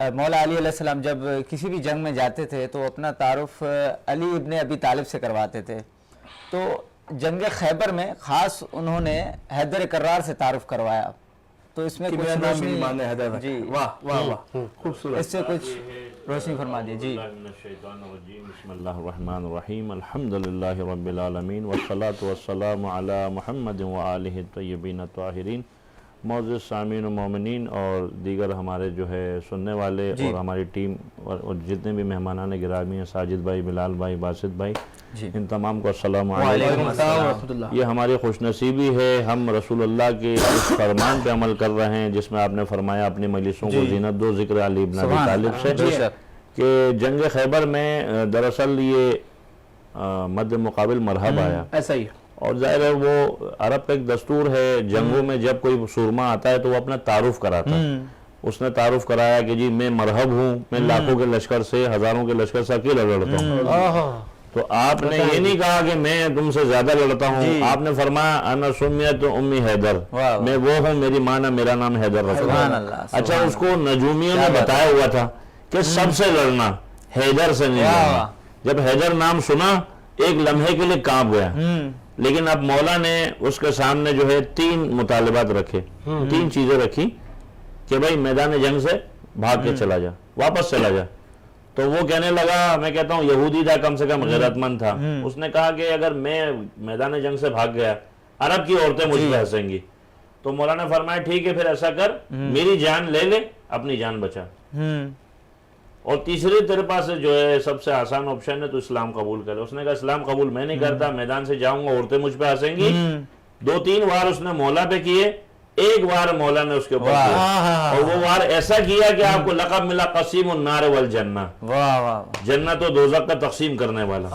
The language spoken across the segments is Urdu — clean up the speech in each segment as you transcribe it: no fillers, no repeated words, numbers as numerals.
مولا علی علیہ السلام جب کسی بھی جنگ میں جاتے تھے تو اپنا تعارف علی ابن ابی طالب سے کرواتے تھے. تو جنگ خیبر میں خاص انہوں نے حیدر کرار سے تعارف کروایا. تو اس میں کہ کچھ میرا نام روشنی ایمان ہے حیدر. جی واہ واہ واہ خوبصورت. اس سے کچھ روشنی فرما دیے. جی بسم اللہ الرحمن الرحیم الحمدللہ رب العالمین والصلاة والسلام علی محمد وآلہ الطیبین الطاہرین. معزز سامعین و مومنین اور دیگر ہمارے جو ہے سننے والے اور ہماری ٹیم اور جتنے بھی مہمانان گرامی ہیں، ساجد بھائی، بلال بھائی، باسط بھائی، ان تمام کو السلام علیکم. یہ ہماری خوش نصیبی ہے، ہم رسول اللہ کے اس فرمان پہ عمل کر رہے ہیں جس میں آپ نے فرمایا اپنی مجلسوں کو زینت دو ذکر علی ابن ابی طالب سے، کہ جنگ خیبر میں دراصل یہ مد مقابل مرحب آیا. ایسا ہی اور ظاہر ہے وہ عرب کا ایک دستور ہے، جنگوں میں جب کوئی سورما آتا ہے تو وہ اپنا تعارف کراتا ہے. اس نے تعارف کرایا کہ جی میں مرحب ہوں، میں لاکھوں کے لشکر سے، ہزاروں کے لشکر سے اکیلا لڑتا ہوں. تو آپ نے یہ نہیں کہا کہ میں تم سے زیادہ لڑتا ہوں، آپ نے فرمایا انا سمیت امی حیدر، میں وہ ہوں، میری ماں نے میرا نام حیدر رکھا. اچھا، اس کو نجومیوں نے بتایا ہوا تھا کہ سب سے لڑنا، حیدر سے نہیں لڑنا. جب حیدر نام سنا ایک لمحے کے لیے کانپ گیا، لیکن اب مولا نے اس کے سامنے جو ہے 3 مطالبات رکھے، 3 چیزیں رکھی کہ بھائی میدان جنگ سے بھاگ کے چلا جا، واپس چلا جا. تو وہ کہنے لگا، میں کہتا ہوں یہودی تھا، کم سے کم غیرت مند تھا. اس نے کہا کہ اگر میں میدان جنگ سے بھاگ گیا عرب کی عورتیں مجھ پہ ہنسیں گی. تو مولا نے فرمایا ٹھیک ہے پھر ایسا کر، میری جان لے لے، اپنی جان بچا. اور تیسری تیرے پاس جو ہے سب سے آسان آپشن ہے، تو اسلام قبول کر. اس نے کہا اسلام قبول میں نہیں کرتا، میدان سے جاؤں گا عورتیں مجھ پہ ہنسیں گی. 2-3 وار اس نے مولا پہ کیے، ایک وار مولا نے اس کے اوپر کیا، اور وہ وار ایسا کیا کہ آپ کو لقب ملا قسیم النار والجنہ، جنت و دوزخ کا تقسیم کرنے والا.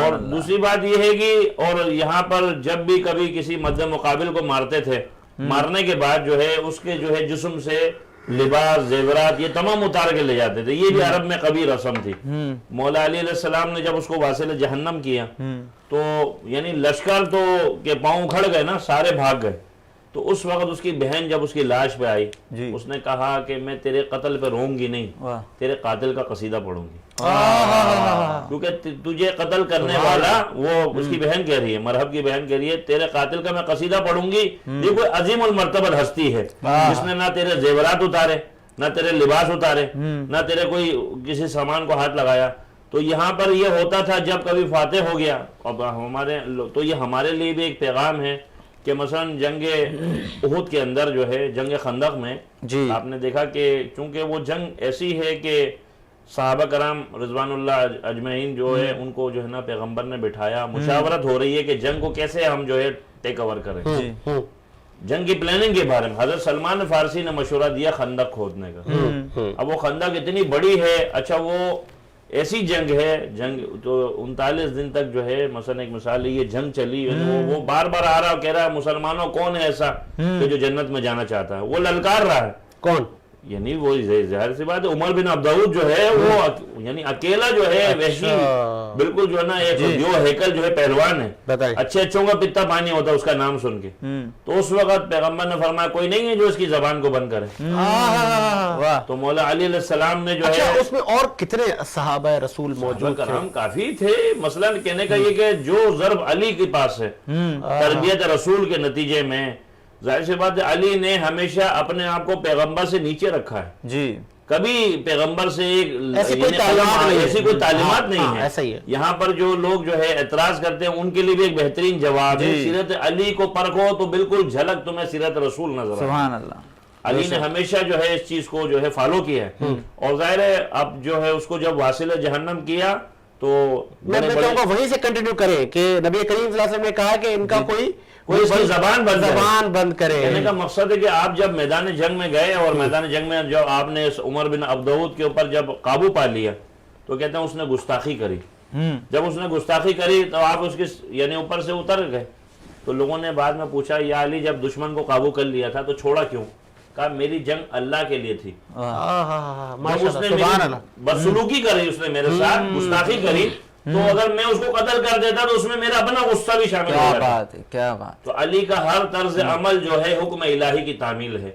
اور دوسری بات یہ ہے کہ اور یہاں پر جب بھی کبھی کسی مد مقابل کو مارتے تھے، مارنے کے بعد جو ہے اس کے جو ہے جسم سے لباس، زیورات، یہ تمام اتار کے لے جاتے تھے. یہ بھی عرب میں کبھی رسم تھی. مولا علی علیہ السلام نے جب اس کو واصل جہنم کیا تو یعنی لشکر تو کے پاؤں کھڑ گئے نا، سارے بھاگ گئے. تو اس وقت اس کی بہن جب اس کی لاش پہ آئی، اس نے کہا کہ میں تیرے قتل پہ روں گی نہیں، تیرے قاتل کا قصیدہ پڑھوں گی، کیونکہ تجھے قتل کرنے والا وہ اس کی بہن کہہ رہی ہے، مرحب کی بہن کہہ رہی ہے تیرے قاتل کا میں قصیدہ پڑھوں گی. یہ کوئی عظیم المرتبہ ہستی ہے جس نے نہ تیرے زیورات اتارے، نہ تیرے لباس اتارے، نہ تیرے کوئی کسی سامان کو ہاتھ لگایا. تو یہاں پر یہ ہوتا تھا جب کبھی فاتح ہو گیا، تو یہ ہمارے لیے بھی ایک پیغام ہے کہ مثلا جنگ احد کے اندر جو ہے، جنگ خندق میں آپ نے دیکھا کہ چونکہ وہ جنگ ایسی ہے کہ صحابہ کرام رضوان اللہ اجمعین جو ہے ان کو جو ہے نا پیغمبر نے بٹھایا، مشاورت ہو رہی ہے کہ جنگ کو کیسے ہم جو ہے ٹیک اوور کریں. جنگ کی پلاننگ کے بارے میں حضرت سلمان فارسی نے مشورہ دیا خندق کھودنے کا. اب وہ خندق اتنی بڑی ہے، اچھا وہ ایسی جنگ ہے، جنگ تو 39 دن تک جو ہے مثلا ایک مثال یہ جنگ چلی، وہ بار بار آ رہا کہہ رہا ہے مسلمانوں کون ہے ایسا کہ جو جنت میں جانا چاہتا ہے. وہ للکار رہا ہے کون، یعنی وہ ظاہر سی بات ہے عمر بن عبدالعود جو ہے وہ یعنی اکیلا جو ہے وحشی بالکل جو ہے نا ایک جو ہیکل جو ہے پہلوان ہے، اچھے اچھوں کا پتا پانی ہوتا ہے اس کا نام سن کے. تو اس وقت پیغمبر نے فرمایا کوئی نہیں ہے جو اس کی زبان کو بند کرے. تو مولا علی علیہ السلام نے جو ہے، اس میں اور کتنے صحابہ رسول موجود کرام کافی تھے. مثلا کہنے کا یہ کہ جو ضرب علی کے پاس ہے تربیت رسول کے نتیجے میں، ظاہر سی بات ہے علی نے ہمیشہ اپنے آپ کو پیغمبر سے نیچے رکھا ہے. جی کبھی پیغمبر سے ایسی کوئی تعلیمات نہیں ہے. یہاں پر جو لوگ جو ہے اعتراض کرتے ہیں ان کے لیے بھی ایک بہترین جواب ہے، سیرت علی کو پرکھو تو بالکل جھلک تمہیں سیرت رسول نظر آئے. سبحان اللہ. علی نے ہمیشہ جو ہے اس چیز کو جو ہے فالو کیا ہے. اور ظاہر ہے اب جو ہے اس کو جب واصل جہنم کیا تو میں چاہوں گا وہیں سے کنٹینیو کریں کہ نبی کریم صلی اللہ علیہ وسلم نے کہا کہ ان کا کوئی اس کی زبان بند کرے. کہنے کا مقصد ہے کہ آپ جب میدان جنگ میں گئے اور میدان جنگ میں جب آپ نے عمر بن عبدالعود کے اوپر جب قابو پا لیا تو کہتے ہیں اس نے گستاخی کری. جب اس نے گستاخی کری تو آپ اس کی یعنی اوپر سے اتر گئے. تو لوگوں نے بعد میں پوچھا یا علی جب دشمن کو قابو کر لیا تھا تو چھوڑا کیوں؟ کہا میری جنگ اللہ کے لیے تھی. بدسلوکی کری اس نے میرے ساتھ، گستاخی کری تو اگر میں اس کو قتل کر دیتا تو اس میں میرا اپنا غصہ بھی شامل ہو کیا جاتا. بات ہے، کیا بات. تو علی کا ہر طرز عمل جو ہے حکم الہی کی تعمیل ہے،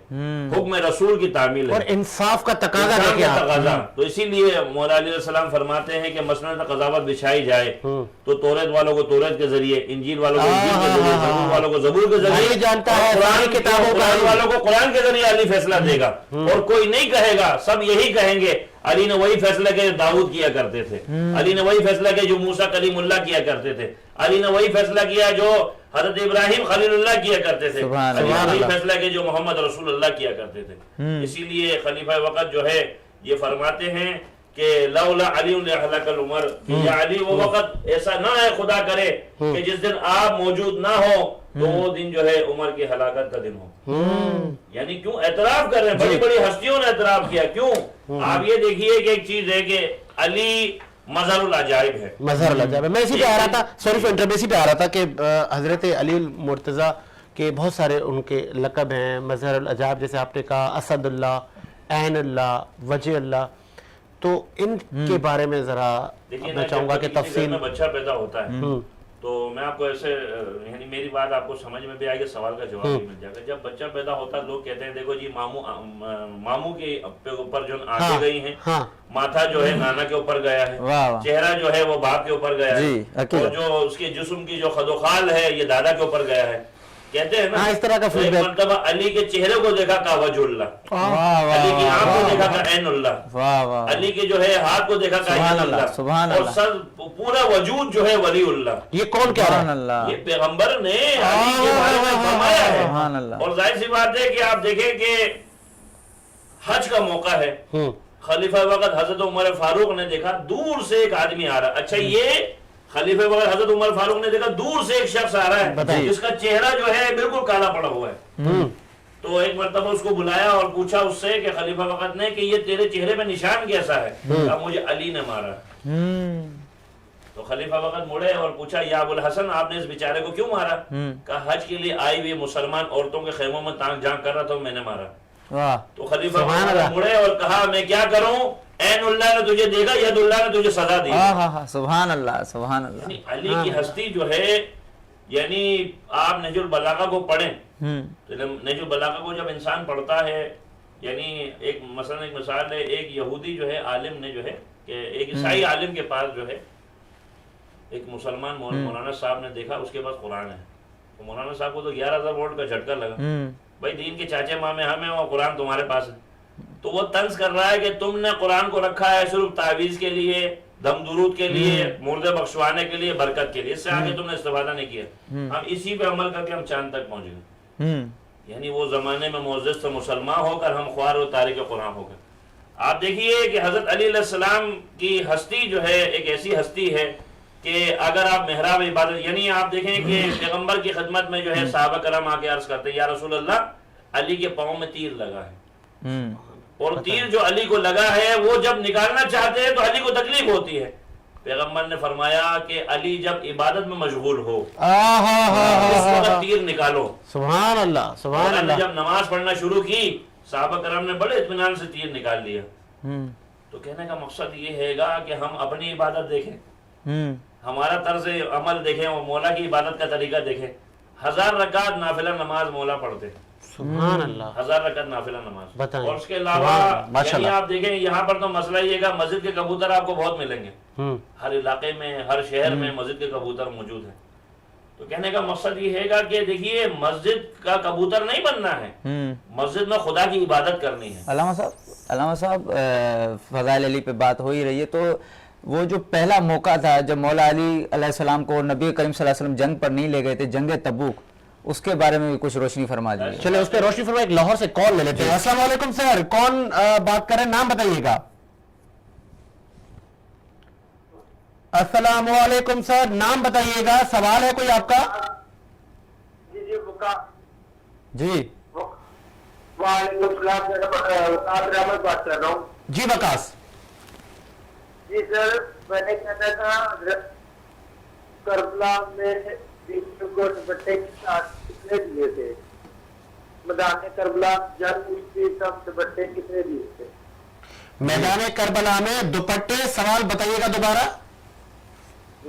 حکم رسول کی تعمیل اور ہے، انصاف کا تقاضا انسان دیکھیں کا آپ. تقاضا. تو اسی لیے مولا علیہ السلام فرماتے ہیں کہ مسند قضاوت بچھائی جائے تو توریت والوں کو توریت کے ذریعے، انجیل والوں کو انجیل کے ذریعے، زبور والوں کو زبور کے ذریعے، علی جانتا ہے اور ساری کتابوں کا قرآن والوں کو قرآن کے ذریعے علی فیصلہ دے گا. اور کوئی نہیں کہے گا، سب یہی کہیں گے علی نے وہی فیصلہ کیا جو داؤد کیا کرتے تھے، علی نے وہی فیصلہ کیا جو موسیٰ کلیم اللہ کیا کرتے تھے، علی نے وہی فیصلہ کیا جو حضرت ابراہیم خلیل اللہ کیا کرتے تھے، سبحان علی نے اللہ. وہی فیصلہ کیا جو محمد رسول اللہ کیا کرتے تھے. اسی لیے خلیفہ وقت جو ہے یہ فرماتے ہیں کہ لولا علی لہلک العمر، یا علی وہ وقت ایسا نہ ہے خدا کرے کہ جس دن آپ موجود نہ ہو تو وہ دن جو ہے عمر کی ہلاکت کا دن ہو. یعنی کیوں اعتراف کر رہے ہیں، بڑی بڑی ہستیوں نے اعتراف کیا. کیوں؟ آپ یہ دیکھیے کہ ایک چیز ہے کہ علی مظہر العجائب ہے. مظہر العجائب ہے. میں اسی پہ آ رہا تھا، سوری فار انٹرپٹ، اسی پہ آ رہا تھا کہ حضرت علی المرتضیٰ کے بہت سارے ان کے لقب ہیں، مظہر العجائب جیسے آپ نے کہا، اسد اللہ، عین اللہ، وجہ اللہ. تو ان کے بارے میں ذرا دیکھیے میں چاہوں گا کہ تفصیل. میں بچہ پیدا ہوتا ہے تو میں آپ کو ایسے یعنی میری بات آپ کو سمجھ میں بھی آئے گا، سوال کا جواب بھی مل جائے گا. جب بچہ پیدا ہوتا ہے لوگ کہتے ہیں دیکھو جی ماموں کے اوپر جو آنکھیں گئی ہیں، ماتھا جو ہے نانا کے اوپر گیا ہے، واہ واہ. چہرہ جو ہے وہ باپ کے اوپر گیا ہے، جی، اکیلا. اور جو اس کے جسم کی جو خد و خال ہے یہ دادا کے اوپر گیا ہے. کہتے ہیں نا ہاں، اس طرح کا تو ایک feedback. مرتبہ علی کے چہرے کو دیکھا کا وجہ اللہ، واہ علی کی آنکھ کو واہ دیکھا کا عین اللہ، واہ واہ. علی کے جو ہے ہاتھ کو دیکھا کہ سبحان عین اللہ، اللہ، سبحان اور اللہ. سر پورا وجود جو ہے ولی اللہ. یہ کون کہہ رہا سبحان ہے؟ اللہ، یہ پیغمبر نے علی کے بارے میں فرمایا ہے. سبحان اللہ. اور ظاہر سی بات ہے کہ آپ دیکھیں کہ حج کا موقع ہے، خلیفہ وقت حضرت عمر فاروق نے دیکھا دور سے ایک آدمی آ رہا. اچھا یہ خلیفہ وقت حضرت عمر فاروق نے دیکھا دور سے ایک شخص آ رہا ہے بتائیے. جس کا چہرہ جو ہے بالکل کالا پڑا ہوا ہے. تو ایک مرتبہ اس کو بلایا اور پوچھا اس سے کہ خلیفہ وقت نے کہ یہ تیرے چہرے میں نشان کیسا ہے؟ کہا مجھے علی نے مارا. تو خلیفہ وقت مڑے اور پوچھا یا ابو الحسن آپ نے اس بیچارے کو کیوں مارا؟ کہا حج کے لیے آئی ہوئی مسلمان عورتوں کے خیموں میں تانگ جھانک کر رہا تھا میں نے مارا. واہ. تو خلیفہ سبحان وقت اللہ. مڑے اور کہا میں کیا کروں، عین اللہ نے تجھے دیکھا، ید اللہ نے تجھے سزا دی. ہاں ہاں ہاں، سبحان اللہ، سبحان اللہ. یعنی علی کی ہستی جو ہے، یعنی آپ نہج البلاغہ کو پڑھیں تو نہج البلاغہ کو جب انسان پڑھتا ہے، یعنی ایک مثلا ایک مثال ہے، ایک یہودی جو ہے عالم نے جو ہے کہ ایک عیسائی عالم کے پاس جو ہے ایک مسلمان مولانا صاحب نے دیکھا اس کے پاس قرآن ہے. تو مولانا صاحب کو تو 11,000 وولٹ کا جھٹکا لگا، بھائی دین کے چاچے مامے ہمیں اور قرآن تمہارے پاس ہے. تو وہ طنز کر رہا ہے کہ تم نے قرآن کو رکھا ہے صرف تعویذ کے لیے، دم درود کے لیے، مردے بخشوانے کے لیے، برکت کے لیے، اس سے آگے تم نے استفادہ نہیں کیا. ہم اسی پہ عمل کر کے ہم چاند تک پہنچ گئے. یعنی وہ زمانے میں معزز سے مسلمان ہو کر ہم خوار و تارک قرآن ہو گئے. آپ دیکھیے کہ حضرت علی علیہ السلام کی ہستی جو ہے ایک ایسی ہستی ہے کہ اگر آپ محراب عبادت، یعنی آپ دیکھیں کہ پیغمبر کی خدمت میں جو ہے صحابہ کرام آ کے عرض کرتے ہیں یا رسول اللہ علی کے پاؤں میں تیر لگا ہے، اور تیر جو علی کو لگا ہے وہ جب نکالنا چاہتے ہیں تو علی کو تکلیف ہوتی ہے. پیغمبر نے فرمایا کہ علی جب عبادت میں مشغول ہو اس وقت تیر نکالو. سبحان اللہ، سبحان نے اللہ. جب نماز پڑھنا شروع کی صحابہ کرام نے بڑے اطمینان سے تیر نکال لیا. تو کہنے کا مقصد یہ ہے گا کہ ہم اپنی عبادت دیکھیں، ہمارا طرز عمل دیکھیں اور مولا کی عبادت کا طریقہ دیکھیں. 1000 رکعت نافلہ نماز مولا پڑھتے، سبحان اللہ. 1000 رکعت نافلہ نماز. بتائیں. اور اس کے علاوہ یعنی آپ دیکھیں یہاں پر تو مسئلہ یہ گا مسجد کے کبوتر آپ کو بہت ملیں گے، ہر علاقے میں ہر شہر میں مسجد کے کبوتر موجود ہیں. تو کہنے کا مقصد یہ ہے گا کہ دیکھیے مسجد کا کبوتر نہیں بننا ہے، مسجد میں خدا کی عبادت کرنی ہے. علامہ صاحب فضائل علی پہ بات ہو ہی رہی ہے، تو وہ جو پہلا موقع تھا جب مولا علی علیہ السلام کو نبی کریم صلی اللہ علیہ وسلم جنگ پر نہیں لے گئے تھے، جنگ تبوک، اس کے بارے میں بھی کچھ روشنی فرما دیجیے. چلے اس پہ روشنی فرما. ایک لاہور سے کال لے لیتے ہیں. السلام علیکم سر، کون بات کر رہے ہیں؟ نام بتائیے گا. السلام علیکم سر، نام بتائیے گا. سوال ہے کوئی آپ کا؟ جی وعلیکم السلام، وقاص احمد بات کر رہا ہوں. جی وقاص. جی سر، میں نے کہنا تھا حضرت کربلا میں کو دوپٹے کے ساتھ کتنے دیے تھے؟ میدان کربلا جنگ ہوئی تھی تب دوپٹے کتنے دیے تھے؟ میدان کربلا میں دوپٹے، سوال بتائیے گا دوبارہ.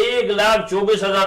1,24,000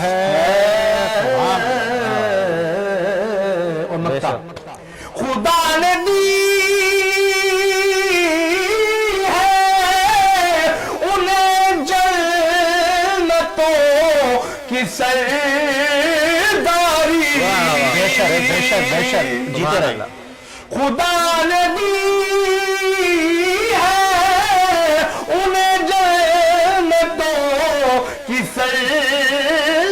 ہے اور نقطہ خدا نے دی ہے انہیں جنتوں کی سرداری بے شک بے شک بے شک جیتے رہنا خدا نے دی ہے انہیں جنتوں کی سرداری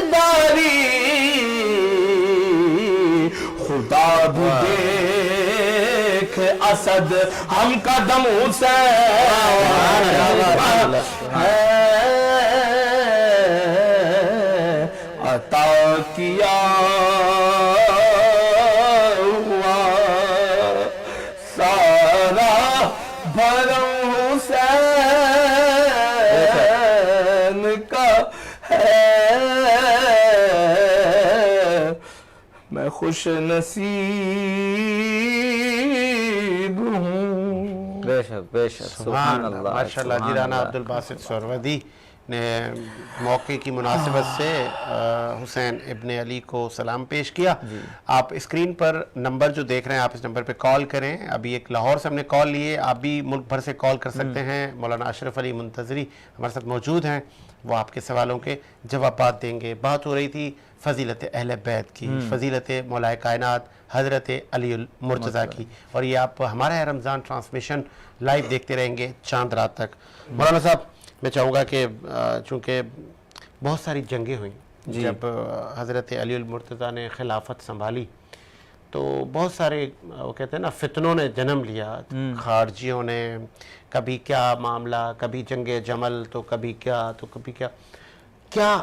خدا بھی دیکھ اسد ہم قدم حسین ہے عطا کیا ہوا سارا بھرم حسین کا ہے میں خوش نصیب ہوں بے شک بے شک سبحان اللہ ماشاءاللہ جی رانا عبدالباسط سہروردی نے موقع کی مناسبت سے حسین ابن علی کو سلام پیش کیا. آپ اسکرین پر نمبر جو دیکھ رہے ہیں آپ اس نمبر پہ کال کریں. ابھی ایک لاہور سے ہم نے کال لیے, آپ بھی ملک بھر سے کال کر سکتے ہیں. مولانا اشرف علی منتظری ہمارے ساتھ موجود ہیں, وہ آپ کے سوالوں کے جوابات دیں گے. بات ہو رہی تھی فضیلت اہل بیت کی, فضیلت مولا کائنات حضرت علی المرتضیٰ کی, اور یہ آپ ہمارا ہے رمضان ٹرانسمیشن لائیو دیکھتے رہیں گے چاند رات تک. مولانا صاحب میں چاہوں گا کہ چونکہ بہت ساری جنگیں ہوئیں جب حضرت علی المرتضیٰ نے خلافت سنبھالی, تو بہت سارے وہ کہتے ہیں نا فتنوں نے جنم لیا. خارجیوں نے کبھی کیا معاملہ, کبھی جنگ جمل تو کبھی کیا تو کبھی کیا. کیا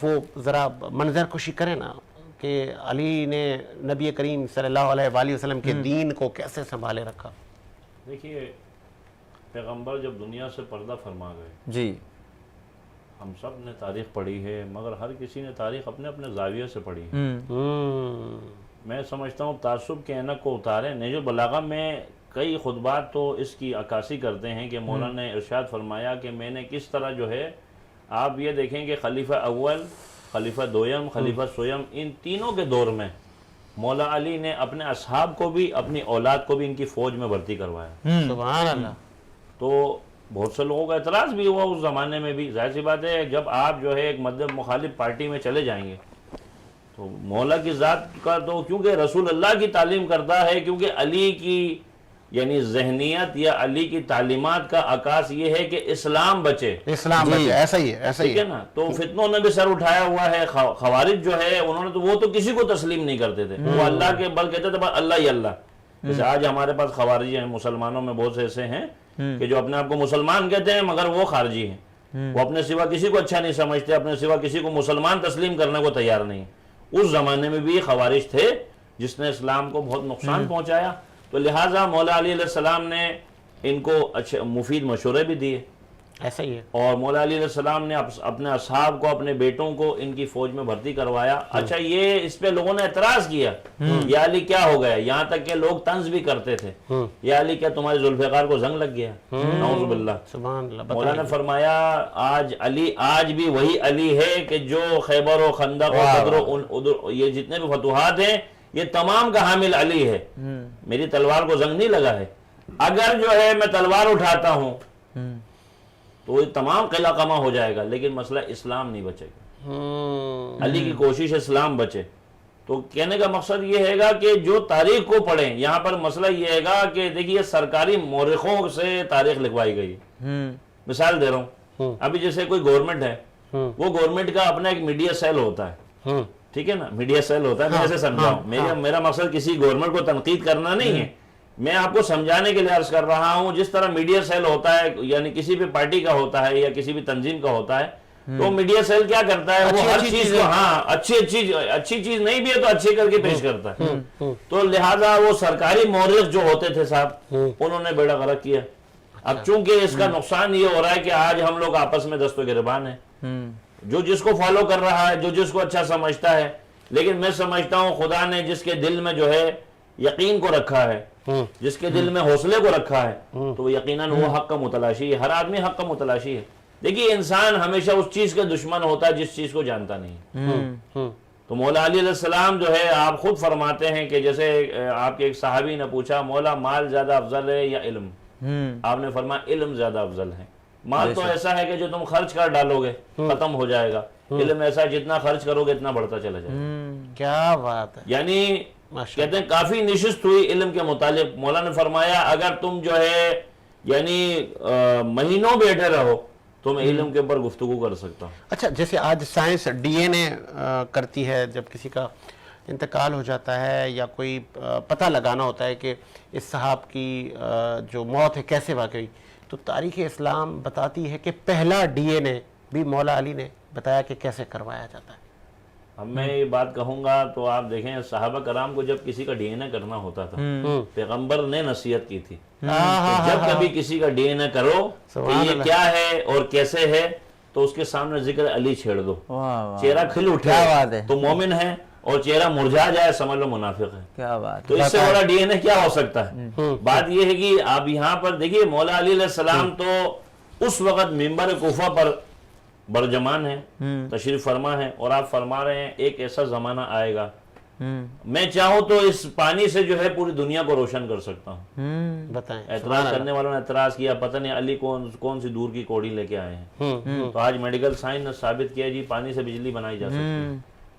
وہ ذرا منظر کشی کریں نا کہ علی نے نبی کریم صلی اللہ علیہ وآلہ وسلم کے دین کو کیسے سنبھالے رکھا. دیکھیے پیغمبر جب دنیا سے پردہ فرما گئے, جی ہم سب نے تاریخ پڑھی ہے, مگر ہر کسی نے تاریخ اپنے اپنے زاویے سے پڑھی ہے. میں سمجھتا ہوں تعصب کے اینک کو اتاریں. نہج البلاغہ میں کئی خطبات تو اس کی عکاسی کرتے ہیں کہ مولانا نے ارشاد فرمایا کہ میں نے کس طرح جو ہے, آپ یہ دیکھیں کہ خلیفہ اول, خلیفہ دویم, خلیفہ سویم, ان تینوں کے دور میں مولا علی نے اپنے اصحاب کو بھی اپنی اولاد کو بھی ان کی فوج میں بھرتی کروایا. سبحان اللہ. تو بہت سے لوگوں کا اعتراض بھی ہوا اس زمانے میں بھی. ظاہر سی بات ہے جب آپ جو ہے ایک مذہب مخالف پارٹی میں چلے جائیں گے تو مولا کی ذات کا تو کیونکہ رسول اللہ کی تعلیم کرتا ہے, کیونکہ علی کی یعنی ذہنیت یا علی کی تعلیمات کا عکاس یہ ہے کہ اسلام بچے, اسلام بچے, ایسا ہی ہے, ایسا ہی ٹھیک ہے نا. تو فتنوں نے بھی سر اٹھایا ہوا ہے. خوارج جو ہے انہوں نے تو وہ تو کسی کو تسلیم نہیں کرتے تھے, وہ اللہ کے بل کہتے تھے بس اللہ ہی اللہ. جیسے آج ہمارے پاس خوارجی ہیں, مسلمانوں میں بہت سے ایسے ہیں کہ جو اپنے آپ کو مسلمان کہتے ہیں مگر وہ خارجی ہیں. وہ اپنے سوا کسی کو اچھا نہیں سمجھتے, اپنے سوا کسی کو مسلمان تسلیم کرنے کو تیار نہیں. اس زمانے میں بھی خوارج تھے جس نے اسلام کو بہت نقصان پہنچایا. تو لہٰذا مولا علی علیہ السلام نے ان کو اچھے مفید مشورے بھی دیے, ایسا ہی ہے. اور مولا علی علیہ السلام نے اپنے اصحاب کو, اپنے بیٹوں کو ان کی فوج میں بھرتی کروایا. اچھا یہ اس پہ لوگوں نے اعتراض کیا, یا علی کیا ہو گیا, یہاں تک کہ لوگ طنز بھی کرتے تھے, یا علی کیا تمہارے ذوالفقار کو زنگ لگ گیا, نعوذ باللہ. سبحان اللہ. مولا نے فرمایا آج علی آج بھی وہی علی ہے کہ جو خیبر و خندق و بدر و یہ جتنے بھی فتوحات ہیں یہ تمام کا حامل علی ہے. میری تلوار کو زنگ نہیں لگا ہے. اگر جو ہے میں تلوار اٹھاتا ہوں تو یہ تمام قلعہ قمع ہو جائے گا, لیکن مسئلہ اسلام نہیں بچے گا. علی کی کوشش اسلام بچے. تو کہنے کا مقصد یہ ہے گا کہ جو تاریخ کو پڑھیں, یہاں پر مسئلہ یہ ہے گا کہ دیکھیے سرکاری مورخوں سے تاریخ لکھوائی گئی. مثال دے رہا ہوں, ابھی جیسے کوئی گورنمنٹ ہے, وہ گورنمنٹ کا اپنا ایک میڈیا سیل ہوتا ہے, ٹھیک ہے نا, میڈیا سیل ہوتا ہے. میں ایسے سمجھاؤں, میرا مقصد کسی گورنمنٹ کو تنقید کرنا نہیں ہے, میں آپ کو سمجھانے کے لیے عرض کر رہا ہوں. جس طرح میڈیا سیل ہوتا ہے, یعنی کسی بھی پارٹی کا ہوتا ہے یا کسی بھی تنظیم کا ہوتا ہے, تو میڈیا سیل کیا کرتا ہے, وہ ہر چیز کو اچھی چیز نہیں بھی ہے تو اچھی کر کے پیش کرتا ہے. تو لہٰذا وہ سرکاری مورخ جو ہوتے تھے صاحب, انہوں نے بیڑا غرق کیا. اب چونکہ اس کا نقصان یہ ہو رہا ہے کہ آج ہم لوگ آپس میں دست و گریبان ہیں, جو جس کو فالو کر رہا ہے, جو جس کو اچھا سمجھتا ہے. لیکن میں سمجھتا ہوں خدا نے جس کے دل میں جو ہے یقین کو رکھا ہے, جس کے دل میں حوصلے کو رکھا ہے, تو یقیناً وہ حق کا متلاشی ہے. ہر آدمی حق کا متلاشی ہے. دیکھیے انسان ہمیشہ اس چیز کا دشمن ہوتا ہے جس چیز کو جانتا نہیں. تو مولا علی علیہ السلام جو ہے آپ خود فرماتے ہیں کہ جیسے آپ کے ایک صحابی نے پوچھا مولا مال زیادہ افضل ہے یا علم؟ آپ نے فرمایا علم زیادہ افضل ہے. مال تو ایسا ہے کہ جو تم خرچ کر ڈالو گے ختم ہو جائے گا. علم ایسا ہے جتنا خرچ کرو گے اتنا بڑھتا چلا جائے گا. کیا بات ہے. یعنی کہتے ہیں کافی نشست ہوئی علم کے متعلق. مولا نے فرمایا اگر تم جو ہے یعنی مہینوں بیٹھے رہو تو میں علم کے اوپر گفتگو کر سکتا ہوں. اچھا جیسے آج سائنس ڈی این اے کرتی ہے جب کسی کا انتقال ہو جاتا ہے یا کوئی پتہ لگانا ہوتا ہے کہ اس صاحب کی جو موت ہے کیسے واقعی, تو تاریخ اسلام بتاتی ہے کہ پہلا ڈی این اے بھی مولا علی نے بتایا کہ کیسے کروایا جاتا ہے. اب میں یہ بات کہوں گا تو آپ دیکھیں صحابہ کرام کو جب کسی کا ڈی این اے کرنا ہوتا تھا پیغمبر نے نصیحت کی تھی کہ جب کبھی کسی کا ڈی این اے کرو کہ یہ کیا ہے اور کیسے ہے تو اس کے سامنے ذکر علی چھیڑ دو. چہرہ کھل اٹھے تو مومن ہے اور چہرہ مرجھا جائے سمجھ لو منافق ہے. کیا بات. تو اس سے بڑا ڈی این اے کیا ہو سکتا ہے. بات یہ ہے کہ آپ یہاں پر دیکھیے مولا علی علیہ السلام تو اس وقت منبر کوفہ پر برجمان ہے, تشریف فرما ہے, اور آپ فرما رہے ہیں ایک ایسا زمانہ آئے گا میں چاہوں تو اس پانی سے جو ہے پوری دنیا کو روشن کر سکتا ہوں. بتائیں. اعتراض کرنے والوں نے اعتراض کیا پتہ نہیں علی کون سی دور کی کوڑی لے کے آئے ہیں. تو آج میڈیکل سائنس نے ثابت کیا جی پانی سے بجلی بنائی جا سکتی ہے.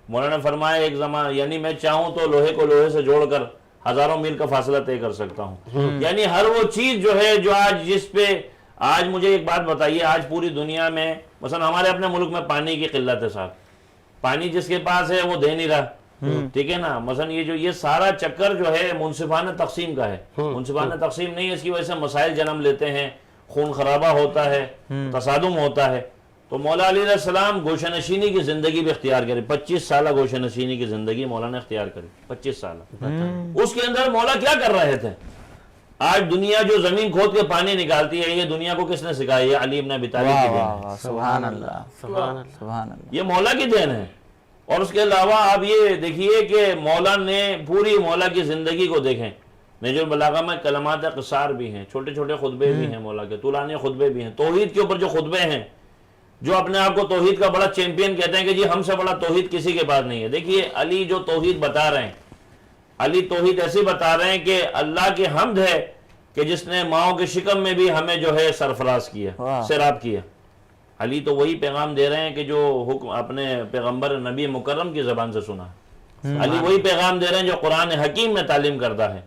مولانا نے فرمایا ایک زمانہ یعنی میں چاہوں تو لوہے کو لوہے سے جوڑ کر ہزاروں میل کا فاصلہ طے کر سکتا ہوں. یعنی ہر وہ چیز جو ہے جو آج جس پہ آج مجھے ایک بات بتائیے آج پوری دنیا میں مثلا ہمارے اپنے ملک میں پانی کی قلت ہے صاحب, پانی جس کے پاس ہے وہ دے نہیں رہا. ٹھیک ہے نا. مثلا یہ سارا چکر جو ہے منصفانہ تقسیم کا ہے. منصفانہ تقسیم نہیں, اس کی وجہ سے مسائل جنم لیتے ہیں, خون خرابہ ہوتا ہے, تصادم ہوتا ہے. تو مولا علی علیہ السلام گوشہ نشینی کی زندگی بھی اختیار کری. 25 سالہ گوشہ نشینی کی زندگی مولا نے اختیار کری. 25 سالہ. اس کے اندر مولا کیا کر رہے تھے. آج دنیا جو زمین کھود کے پانی نکالتی ہے یہ دنیا کو کس نے سکھائی ہے؟ علی ابن ابی طالب کی دین ہے. سبحان اللہ سبحان اللہ. یہ مولا کی دین ہے. اور اس کے علاوہ آپ یہ دیکھیے کہ مولا نے پوری مولا کی زندگی کو دیکھیں. نہج البلاغہ میں کلمات قصار بھی ہیں, چھوٹے چھوٹے خطبے بھی ہیں مولا کے, طولانی خطبے بھی ہیں. توحید کے اوپر جو خطبے ہیں, جو اپنے آپ کو توحید کا بڑا چیمپئن کہتے ہیں کہ جی ہم سے بڑا توحید کسی کے پاس نہیں ہے. دیکھیے علی جو توحید بتا رہے ہیں, علی توحید ایسی بتا رہے ہیں کہ اللہ کی حمد ہے کہ جس نے ماؤں کے شکم میں بھی ہمیں جو ہے سرفراز کیا, سیراب کیا. علی تو وہی پیغام دے رہے ہیں کہ جو حکم اپنے پیغمبر نبی مکرم کی زبان سے سنا. علی وہی پیغام دے رہے ہیں جو قرآن حکیم میں تعلیم کردہ ہے.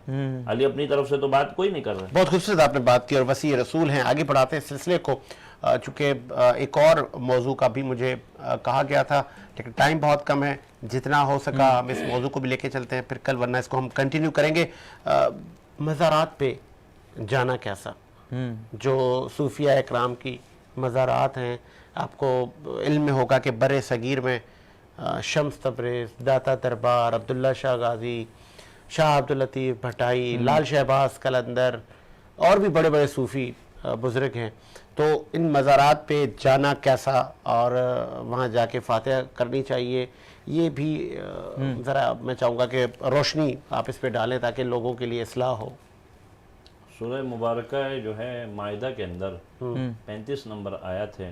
علی اپنی طرف سے تو بات کوئی نہیں کر رہا. بہت خوبصورت آپ نے بات کی اور وسیع رسول ہیں. آگے بڑھاتے ہیں سلسلے کو, چونکہ ایک اور موضوع کا بھی مجھے کہا گیا تھا لیکن ٹائم بہت کم ہے. جتنا ہو سکا ہم اس موضوع کو بھی لے کے چلتے ہیں پھر کل, ورنہ اس کو ہم کنٹینیو کریں گے. مزارات پہ جانا کیسا, جو صوفیہ اکرام کی مزارات ہیں, آپ کو علم میں ہوگا کہ بر صغیر میں شمس تبریز, داتا دربار, عبداللہ شاہ غازی, شاہ عبداللطیف بھٹائی, لال شہباز قلندر اور بھی بڑے بڑے صوفی بزرگ ہیں. تو ان مزارات پہ جانا کیسا اور وہاں جا کے فاتحہ کرنی چاہیے, یہ بھی ذرا میں چاہوں گا کہ روشنی آپ اس پہ ڈالیں تاکہ لوگوں کے لیے اصلاح ہو. سورہ مبارکہ جو ہے مائدہ کے اندر 35 نمبر آیت ہے.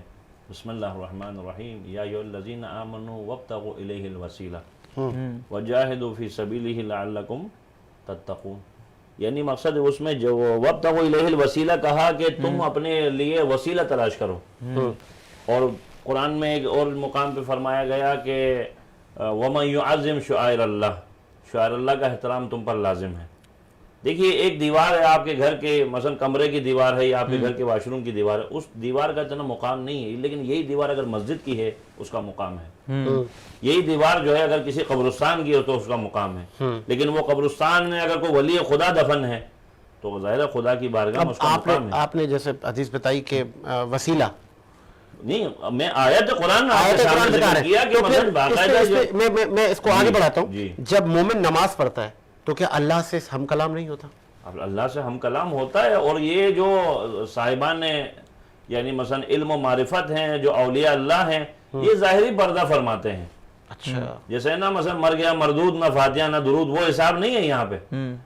بسم اللہ الرحمن الرحیم. یا ایھا الذین آمنوا وابتغوا الیہ الوسیلہ وجاہدوا فی سبیلہ لعلکم تتقون. یعنی مقصد اس میں جو وابتغوا الیہ الوسیلہ کہا کہ تم اپنے لیے وسیلہ تلاش کرو. اور قرآن میں ایک اور مقام پہ فرمایا گیا کہ وَمَن يُعَظِّمْ شُعَائِرَ اللَّهِ, شعائر اللہ کا احترام تم پر لازم ہے. دیکھیے ایک دیوار ہے آپ کے گھر کے, مثلا کمرے کی دیوار ہے یا آپ کے گھر کے واش روم کی دیوار ہے, اس دیوار کا اتنا مقام نہیں ہے, لیکن یہی دیوار اگر مسجد کی ہے اس کا مقام ہے. یہی دیوار جو ہے اگر کسی قبرستان کی ہو تو اس کا مقام ہے. لیکن وہ قبرستان میں اگر کوئی ولی خدا دفن ہے تو ظاہر ہے خدا کی بارگاہ میں اس کا مقام ہے. آپ نے جیسے حدیث بتائی کہ وسیلہ نہیں, میں آیت قرآن آپ کے سامنے ذکر کیا کہ مثلا باقاعدہ میں اس کو آگے بڑھاتا ہوں. جب مومن نماز پڑھتا ہے تو کیا اللہ سے ہم کلام نہیں ہوتا؟ اللہ سے ہم کلام ہوتا ہے. اور یہ جو صاحبان یعنی مثلا علم و معرفت ہیں, جو اولیاء اللہ ہیں, یہ ظاہری پردہ فرماتے ہیں. اچھا جیسے نا مثلا مر گیا مردود, نہ فاتحہ نہ درود, وہ حساب نہیں ہے یہاں پہ.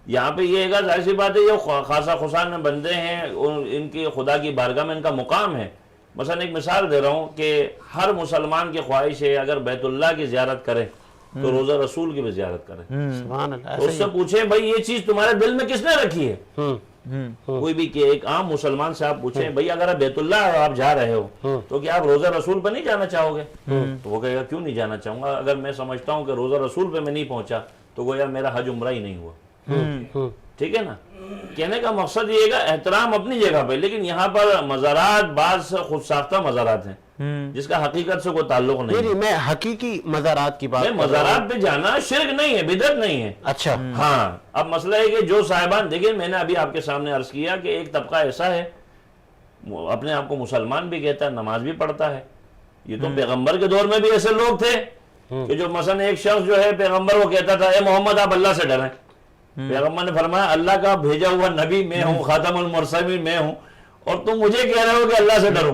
یہاں پہ یہ ہے ظاہر سی بات ہے یہ خاصا خصان بندے ہیں, ان کی خدا کی بارگاہ میں ان کا مقام ہے. مثلا ایک مثال دے رہا ہوں کہ ہر مسلمان کی خواہش ہے اگر بیت اللہ کی زیارت کرے تو روزہ رسول کی بھی زیارت کرے. سبحان اللہ. تو اس سے پوچھیں بھائی یہ چیز تمہارے دل میں کس نے رکھی ہے؟ کوئی بھی کہ ایک عام مسلمان سے آپ پوچھیں بھائی اگر آپ بیت اللہ آپ جا رہے ہو تو کیا آپ روزہ رسول پہ نہیں جانا چاہو گے؟ تو وہ کہے گا کیوں نہیں جانا چاہوں گا؟ اگر میں سمجھتا ہوں کہ روزہ رسول پہ میں نہیں پہنچا تو گویا میرا حج عمرہ ہی نہیں ہوا. ٹھیک ہے نا. کہنے کا مقصد یہ ہے احترام اپنی جگہ پہ، لیکن یہاں پر مزارات بعض خود ساختہ مزارات ہیں جس کا حقیقت سے کوئی تعلق نہیں ہے. نہیں میں حقیقی مزارات کی بات میں مزارات پہ جانا شرک نہیں ہے، بدعت نہیں ہے. اچھا. ہاں اب مسئلہ ہے کہ جو صاحبان دیکھیں میں نے ابھی آپ کے سامنے عرض کیا کہ ایک طبقہ ایسا ہے اپنے آپ کو مسلمان بھی کہتا ہے، نماز بھی پڑھتا ہے. یہ تو پیغمبر کے دور میں بھی ایسے لوگ تھے کہ جو مثلا ایک شخص جو ہے پیغمبر کو کہتا تھا اے محمد آپ اللہ سے ڈریں. پیغمبر نے فرمایا اللہ کا بھیجا ہوا نبی میں ہوں، خاتم المرسلین میں ہوں، اور تم مجھے کہہ رہے ہو کہ اللہ سے ڈرو.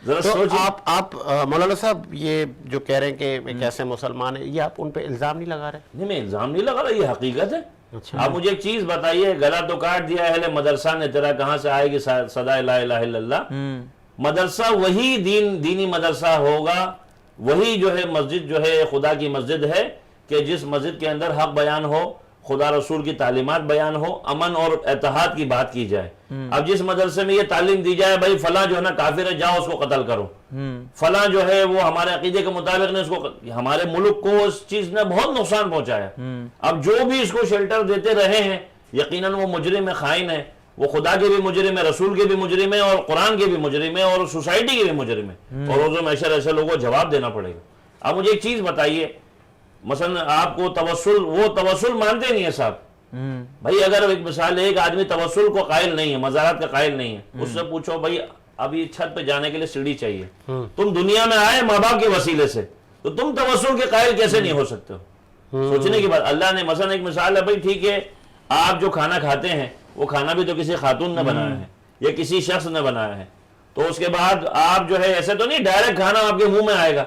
ذرا تو سوچیں. آپ مولانا صاحب یہ جو کہہ رہے ہیں کہ ایک ایسے مسلمان ہیں، یہ آپ ان پہ الزام نہیں لگا رہے؟ نہیں میں الزام نہیں لگا رہا، یہ حقیقت ہے. آپ مجھے ایک چیز بتائیے، گلا تو کاٹ دیا اہل مدرسہ نے تیرا، کہاں سے آئے گی صدا لا الہ الا اللہ؟ مدرسہ وہی دینی مدرسہ ہوگا، وہی جو ہے مسجد جو ہے خدا کی مسجد ہے کہ جس مسجد کے اندر حق بیان ہو، خدا رسول کی تعلیمات بیان ہو، امن اور اتحاد کی بات کی جائے. اب جس مدرسے میں یہ تعلیم دی جائے بھائی فلاں جو ہے نا کافر ہے جاؤ اس کو قتل کرو، فلاں جو ہے وہ ہمارے عقیدے کے مطابق نے اس کو، ہمارے ملک کو اس چیز نے بہت نقصان پہنچایا. اب جو بھی اس کو شیلٹر دیتے رہے ہیں یقیناً وہ مجرم خائن ہے، وہ خدا کے بھی مجرم ہے، رسول کے بھی مجرم ہے، اور قرآن کے بھی مجرم ہے، اور سوسائٹی کے بھی مجرم ہے، اور روز محشر ایسے لوگوں کو جواب دینا پڑے گا. اب مجھے ایک چیز بتائیے، مثلا آپ کو توسل، وہ توسل مانتے نہیں ہے صاحب. بھائی اگر ایک مثال ہے ایک آدمی توسل کو قائل نہیں ہے، مزارات کا قائل نہیں ہے، اس سے پوچھو بھائی ابھی چھت پہ جانے کے لیے سیڑھی چاہیے، تم دنیا میں آئے ماں باپ کے وسیلے سے، تو تم توسل کے قائل کیسے نہیں ہو سکتے ہو؟ سوچنے کی بات. اللہ نے مثلا ایک مثال ہے بھائی ٹھیک ہے آپ جو کھانا کھاتے ہیں وہ کھانا بھی تو کسی خاتون نے بنایا ہے یا کسی شخص نے بنایا ہے، تو اس کے بعد آپ جو ہے ایسے تو نہیں ڈائریکٹ کھانا آپ کے منہ میں آئے گا،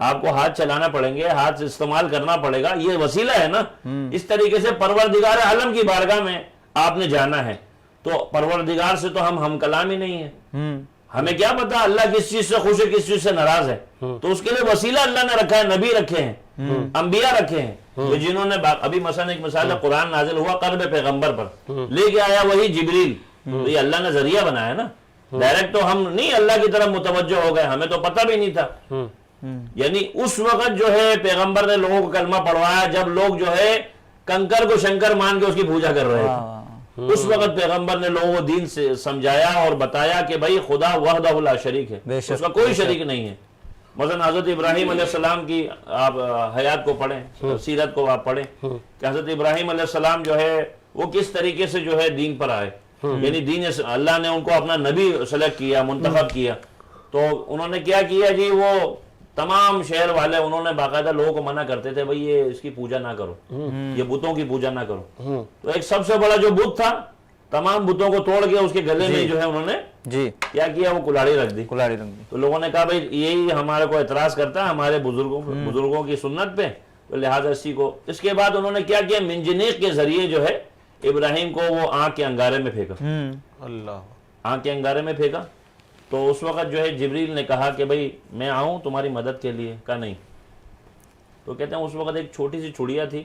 آپ کو ہاتھ چلانا پڑیں گے، ہاتھ استعمال کرنا پڑے گا، یہ وسیلہ ہے نا. اس طریقے سے پروردگار عالم کی بارگاہ میں آپ نے جانا ہے تو پروردگار سے تو ہم کلام ہی نہیں ہے. ہمیں کیا پتا اللہ کس چیز سے خوش ہے کس چیز سے ناراض ہے، تو اس کے لیے وسیلہ اللہ نے رکھا ہے، نبی رکھے ہیں، انبیاء رکھے ہیں کہ جنہوں نے ابھی مثلا ایک مثال ہے قرآن نازل ہوا قلب پیغمبر پر، لے کے آیا وہی جبریل، تو یہ اللہ نے ذریعہ بنایا نا. ڈائریکٹ تو ہم نہیں اللہ کی طرف متوجہ ہو گئے، ہمیں تو پتہ بھی نہیں تھا. یعنی اس وقت جو ہے پیغمبر نے لوگوں کو کلمہ پڑھوایا جب لوگ جو ہے کنکر کو شنکر مان کے اس کی پوجا کر رہے تھے. اس وقت پیغمبر نے لوگوں کو دین سے سمجھایا اور بتایا کہ بھائی خدا وحدہ لا شریک ہے، اس کا کوئی شریک نہیں ہے. مثلا حضرت ابراہیم علیہ السلام کی آپ حیات کو پڑھیں، سیرت کو آپ پڑھیں کہ حضرت ابراہیم علیہ السلام جو ہے وہ کس طریقے سے جو ہے دین پر آئے. یعنی دین اللہ نے ان کو اپنا نبی سلیکٹ کیا، منتخب کیا، تو انہوں نے کیا کیا جی، وہ تمام شہر والے انہوں نے باقاعدہ لوگوں کو منع کرتے تھے بھئی یہ اس کی پوجا نہ کرو، یہ بتوں کی پوجا نہ کرو. تو ایک سب سے بڑا جو بت تھا تمام بتوں کو توڑ کے اس کے گلے میں جو ہے انہوں نے کیا کیا، وہ کلاڑی رکھ دی. تو لوگوں نے کہا بھئی یہی ہمارے کو اعتراض کرتا ہے ہمارے بزرگوں کی سنت پہ، تو لہٰذا اسی کو. اس کے بعد انہوں نے کیا کیا، منجنیق کے ذریعے جو ہے ابراہیم کو وہ آنکھ کے انگارے میں پھینکا، اللہ آنکھ کے انگارے میں پھینکا. تو اس وقت جو ہے جبریل نے کہا کہ بھئی میں آؤں تمہاری مدد کے لیے؟ کہا نہیں. تو کہتے ہیں اس وقت ایک چھوٹی سی چڑیا تھی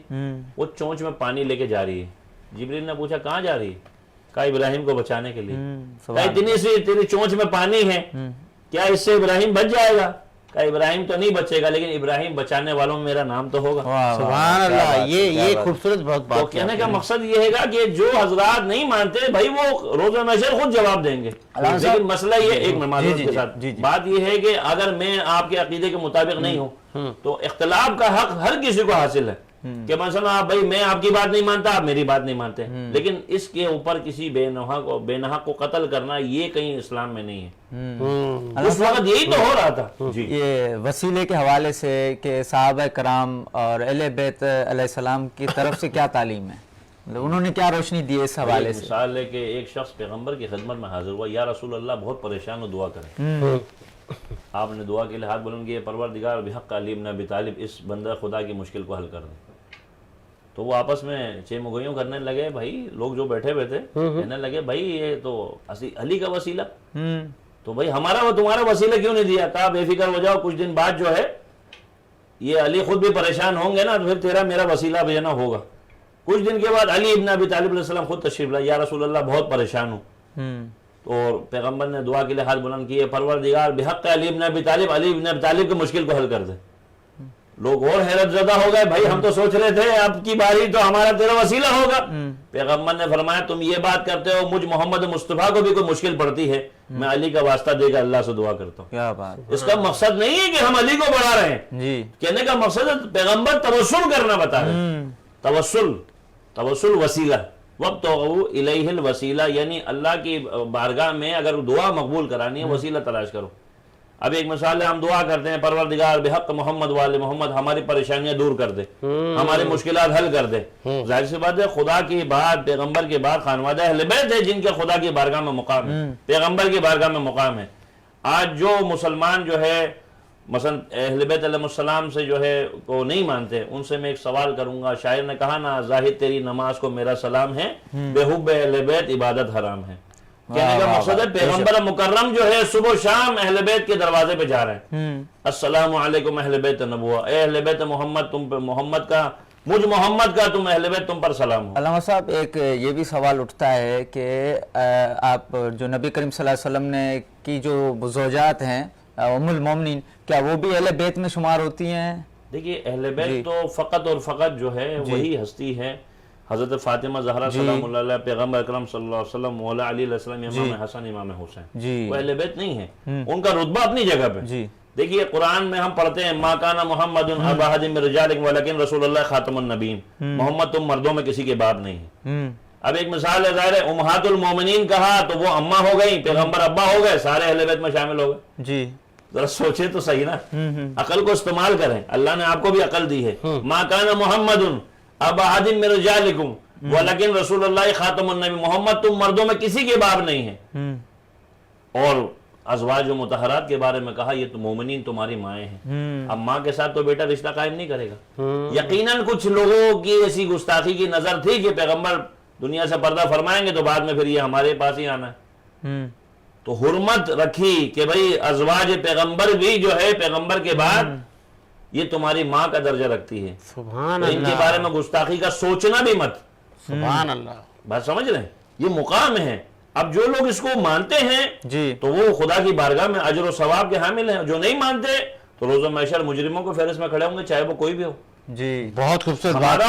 وہ چونچ میں پانی لے کے جا رہی ہے. جبریل نے پوچھا کہاں جا رہی ہے؟ کہا ابراہیم کو بچانے کے لیے. کہا اتنی سی تیری چونچ میں پانی ہے، کیا اس سے ابراہیم بچ جائے گا؟ کہا ابراہیم تو نہیں بچے گا لیکن ابراہیم بچانے والوں میں میرا نام تو ہوگا. سبحان اللہ. یہ خوبصورت بہت تو بات. کہنے کا مقصد یہ ہے گا کہ جو حضرات نہیں مانتے بھائی وہ روز محشر خود جواب دیں گے. لیکن مسئلہ یہ ایک معذرت کے ساتھ بات یہ ہے کہ اگر میں آپ کے عقیدے کے مطابق نہیں ہوں تو اختلاف کا حق ہر کسی کو حاصل ہے کہ مثلا بھائی میں آپ کی بات نہیں مانتا، آپ میری بات نہیں مانتے، لیکن اس کے اوپر کسی بے نحق کو قتل کرنا یہ کہیں اسلام میں نہیں ہے. اس وقت یہی تو ہو رہا تھا. یہ وسیلے کے حوالے سے کہ صحابہ کرام اور اہل بیت علیہ السلام کی طرف سے کیا تعلیم ہے، انہوں نے کیا روشنی دی اس حوالے سے؟ مثال ہے کہ ایک شخص پیغمبر کی خدمت میں حاضر ہوا، یا رسول اللہ بہت پریشان ہو، دعا کریں. آپ نے دعا کے لیے ہاتھ بلند کیے، پروردگار بحق علی بن ابی طالب اس بندہ خدا کی مشکل کو حل کر دیں. تو وہ آپس میں چیمگوئیوں کرنے لگے. بھائی لوگ جو بیٹھے ہوئے تھے کہنے لگے بھائی یہ تو علی کا وسیلہ. تو بھائی ہمارا وہ تمہارا وسیلہ کیوں نہیں دیا؟ کہا بے فکر ہو جاؤ، کچھ دن بعد جو ہے یہ علی خود بھی پریشان ہوں گے نا، تو پھر تیرا میرا وسیلہ بھیجنا ہوگا۔ کچھ دن کے بعد علی ابن ابی طالب علیہ السلام خود تشریف لائے، یا رسول اللہ بہت پریشان ہوں۔ اور پیغمبر نے دعا کے لیے ہاتھ بلند کیے، پروردگار بحق علی ابن ابی طالب، علی ابن ابی طالب کی مشکل کو حل کر دے۔ لوگ اور حیرت زدہ ہو گئے، بھائی ہم تو سوچ رہے تھے اب کی باری تو ہمارا تیرا وسیلہ ہوگا۔ پیغمبر نے فرمایا تم یہ بات کرتے ہو، مجھ محمد مصطفیٰ کو بھی کوئی مشکل پڑتی ہے، میں علی کا واسطہ دے کر اللہ سے دعا کرتا ہوں۔ کیا بات اس کا مقصد نہیں ہے کہ ہم علی کو بڑھا رہے ہیں، جی، کہنے کا مقصد ہے پیغمبر توسل کرنا بتا رہے ہیں۔ توسل وسیلہ، وابتغوا الیہ الوسیلہ، یعنی اللہ کی بارگاہ میں اگر دعا مقبول کرانی ہے وسیلہ تلاش کرو۔ اب ایک مثال ہے، ہم دعا کرتے ہیں پروردگار بحق محمد والے محمد ہماری پریشانیاں دور کر دے، ہماری مشکلات حل کر دے۔ ظاہر سی بات ہے خدا کی بات، پیغمبر کی بات، خانوادہ اہل بیت ہے جن کے خدا کی بارگاہ میں مقام ہے، پیغمبر کی بارگاہ میں مقام ہے۔ آج جو مسلمان جو ہے مثلا اہل بیت علیہ السلام سے جو ہے کو نہیں مانتے، ان سے میں ایک سوال کروں گا۔ شاعر نے کہا نا، زاہد تیری نماز کو میرا سلام ہے، بے حب اہل بیت عبادت حرام ہے۔ کہنے کا مقصد ہے پیغمبر مکرم جو ہے صبح و شام اہل بیت کے دروازے پہ جا رہے ہیں، السلام علیکم اہل بیت نبوہ، اے اہل بیت محمد تم پہ محمد کا، مجھ محمد کا تم اہل بیت تم پر سلام ہو۔ علامہ صاحب ایک یہ بھی سوال اٹھتا ہے کہ آپ جو نبی کریم صلی اللہ علیہ وسلم نے کی جو زوجات ہیں ام المومنین، کیا وہ بھی اہل بیت میں شمار ہوتی ہیں؟ دیکھیے اہل بیت تو فقط اور فقط جو ہے وہی ہستی ہے، حضرت فاطمہ زہرا سلام اللہ علیہ، پیغمبر اکرم صلی اللہ علیہ وسلم، مولا علی علیہ السلام، امام حسن امام حسین، وہ اہل بیت نہیں ہے، ان کا رتبہ اپنی جگہ پہ۔ دیکھیے قرآن میں ہم پڑھتے ہیں ما کان محمد ابا احد من رجالکم ولکن رسول اللہ خاتم النبیین، محمد تم مردوں میں کسی کے باپ نہیں ہے۔ اب ایک مثال ہے، ظاہر ہے امہات المومنین کہا تو وہ اماں ہو گئی، پیغمبر ابا ہو گئے، سارے اہل بیت میں شامل ہو گئے۔ جی ذرا سوچے تو صحیح نا، عقل کو استعمال کریں، اللہ نے آپ کو بھی عقل دی ہے۔ ما کان محمد ابا احد من رجالکم ولیکن رسول اللہ خاتم النبی، محمد تم مردوں میں کسی کے باپ نہیں ہے۔ اور ازواج و مطہرات کے بارے میں کہا یہ تو مومنین تمہاری مائیں ہیں۔ اب ماں کے ساتھ تو بیٹا رشتہ قائم نہیں کرے گا۔ یقیناً کچھ لوگوں کی ایسی گستاخی کی نظر تھی کہ پیغمبر دنیا سے پردہ فرمائیں گے تو بعد میں پھر یہ ہمارے پاس ہی آنا ہے، تو حرمت رکھی کہ بھئی ازواج پیغمبر بھی جو ہے پیغمبر کے بعد یہ تمہاری ماں کا درجہ رکھتی ہے، سبحان تو ان کے بارے میں گستاخی کا سوچنا بھی مت۔ سبحان اللہ، بات سمجھ رہے ہیں، یہ مقام ہے۔ اب جو لوگ اس کو مانتے ہیں جی تو وہ خدا کی بارگاہ میں اجر و ثواب کے حامل ہیں، جو نہیں مانتے تو روز محشر مجرموں کو فہرست میں کھڑے ہوں گے، چاہے وہ کوئی بھی ہو۔ جی بہت خوبصورت بات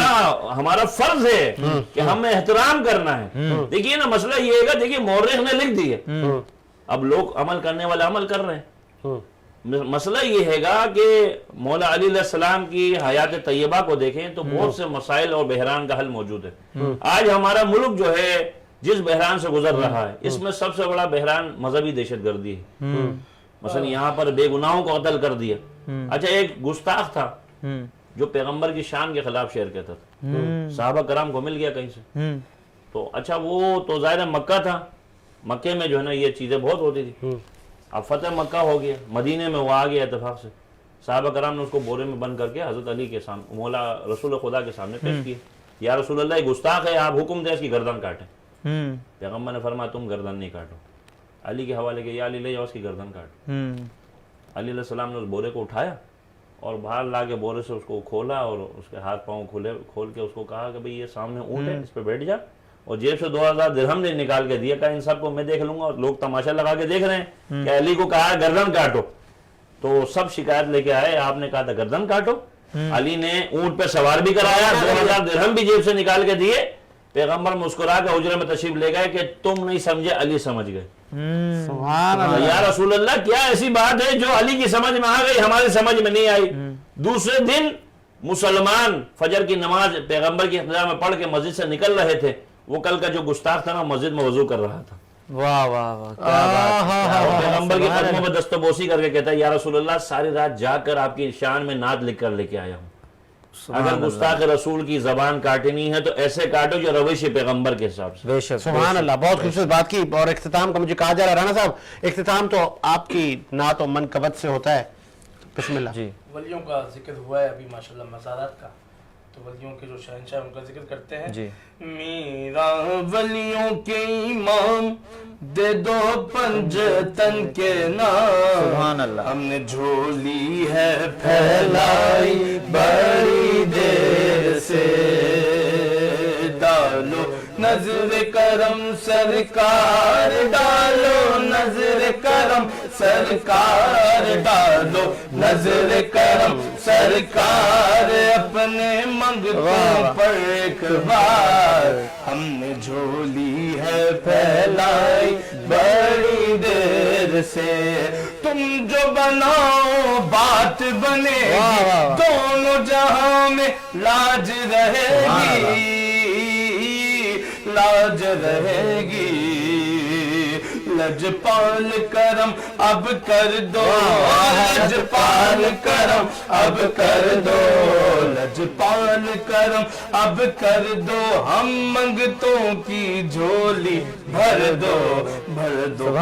ہمارا فرض ہے کہ ہمیں احترام کرنا ہے۔ دیکھیے نا مسئلہ یہ ہے، دیکھیے مورخ نے لکھ دی ہے، اب لوگ عمل کرنے والے عمل کر رہے ہیں۔ مسئلہ یہ ہے گا کہ مولا علی علیہ السلام کی حیات طیبہ کو دیکھیں تو بہت سے مسائل اور بحران کا حل موجود ہے۔ آج ہمارا ملک جو ہے جس بحران سے گزر رہا ہے، اس میں سب سے بڑا بحران مذہبی دہشت گردی ہے۔ مثلا یہاں پر بے گناہوں کو قتل کر دیا۔ اچھا ایک گستاخ تھا جو پیغمبر کی شان کے خلاف شعر کہتا تھا، صحابہ کرام کو مل گیا کہیں سے، تو اچھا وہ تو ظاہر مکہ تھا، مکے میں جو ہے نا یہ چیزیں بہت ہوتی تھی۔ اب فتح مکہ ہو گیا، مدینے میں وہ آ گیا اتفاق سے، صحابہ کرام نے اس کو بورے میں بند کر کے حضرت علی کے سامنے، مولا رسول خدا کے سامنے پیش کیا، یا رسول اللہ یہ گستاخ ہے، آپ حکم دیں اس کی گردن کاٹیں۔ پیغمبر نے فرمایا تم گردن نہیں کاٹو، علی کے حوالے کے، یا علی لے جاؤ اس کی گردن کاٹو۔ علی علیہ السلام نے اس بورے کو اٹھایا اور باہر لا کے بورے سے اس کو کھولا اور اس کے ہاتھ پاؤں کھول کے اس کو کہا کہ بھئی یہ سامنے اونٹ ہے، اس پہ بیٹھ جا، اور جیب سے 2000 درہم نے نکال کے دیا، کہا ان سب کو میں دیکھ لوں گا، اور لوگ تماشا لگا کے دیکھ رہے ہیں کہ علی کو کہا گردن کاٹو، تو سب شکایت لے کے آئے، آپ نے کہا تھا گردن کاٹو۔ علی نے اونٹ پہ سوار بھی کرایا، 2000 درہم بھی جیب سے نکال کے دیے۔ پیغمبر مسکرا کے حجرے میں تشریف لے گئے کہ تم نہیں سمجھے علی سمجھ گئے۔ سبحان اللہ، یا رسول اللہ کیا ایسی بات ہے جو علی کی سمجھ میں آ گئی ہماری سمجھ میں نہیں آئی؟ دوسرے دن مسلمان فجر کی نماز پیغمبر کی اقتداء میں پڑھ کے مسجد سے نکل رہے تھے، وہ کل کا جو گستاخ تھا نا مسجد میں وضو کر رہا تھا، واہ واہ واہ کیا بات ہے۔ اور پیغمبر کے قدموں میں دستبوسی کر کے کہتا ہے یا رسول اللہ ساری رات جاگ کر آپ کی شان میں نعت لکھ کر لے کے آیا ہوں۔ اگر گستاخ رسول کی زبان کاٹنی ہے تو ایسے کاٹو جو روش پیغمبر کے حساب سے۔ بے شک سبحان اللہ، بہت خوبصورت بات کی۔ اور اختتام کا مجھے کہا جا رہا ہے رانا صاحب، اختتام تو آپ کی نعت و منقبت سے ہوتا ہے، بسم اللہ۔ جی ولیوں کا ذکر ہوا ہے ابھی ماشاءاللہ مزارات کا، تو ولیوں کے جو شہنشاہ ان کا ذکر کرتے ہیں جی میرا ولیوں کے امام دے دو پنجتن کے نام سبحان اللہ ہم نے جھولی ہے پھیلائی بڑی دیر سے ڈالو نظر کرم سرکار ڈالو نظر کرم سرکار ڈالو نظر کرم سرکار اپنے منگتوں پر ایک بار ہم نے جھولی ہے پھیلائی بڑی دیر سے تم جو بناؤ بات بنے گی دونوں جہاں میں لاج رہے گی لاج رہے گی لجپال کرم اب کر دو لجپال کرم اب کر دو لجپال کرم اب کر دو ہم منگتوں کی جھولی بھر دو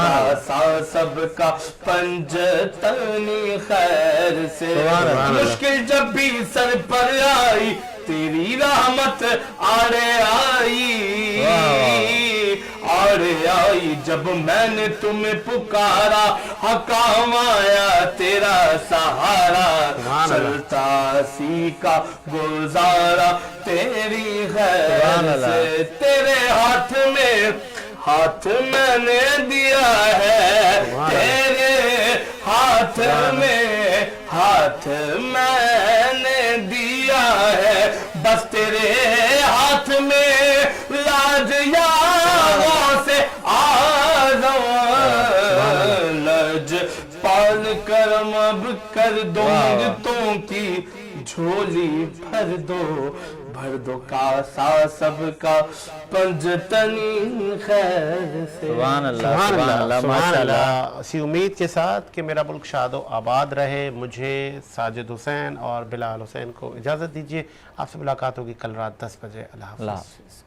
سا سب کا پنجتنی خیر سے مشکل جب بھی سر پر آئی تیری رحمت آڑے آئی جب میں نے تمہیں پکارا حکام آیا تیرا سہارا چلتا سی کا گزارا تیری خیر سے تیرے ہاتھ میں نے دیا ہے تیرے ہاتھ میں نے دیا ہے بس تیرے ہاتھ میں لاج یاروں سے لج پال کرم اب کر دو منگتوں کی جھولی بھر دو کاسا سب کا پنجتنی خیر سے سبحان اللہ سبحان سبحان اللہ اللہ سبحان ماشاء اللہ اللہ اسی امید کے ساتھ کہ میرا ملک شاد و آباد رہے مجھے ساجد حسین اور بلال حسین کو اجازت دیجیے آپ سے ملاقات ہوگی کل رات 10 بجے اللہ اللہ حافظ حافظ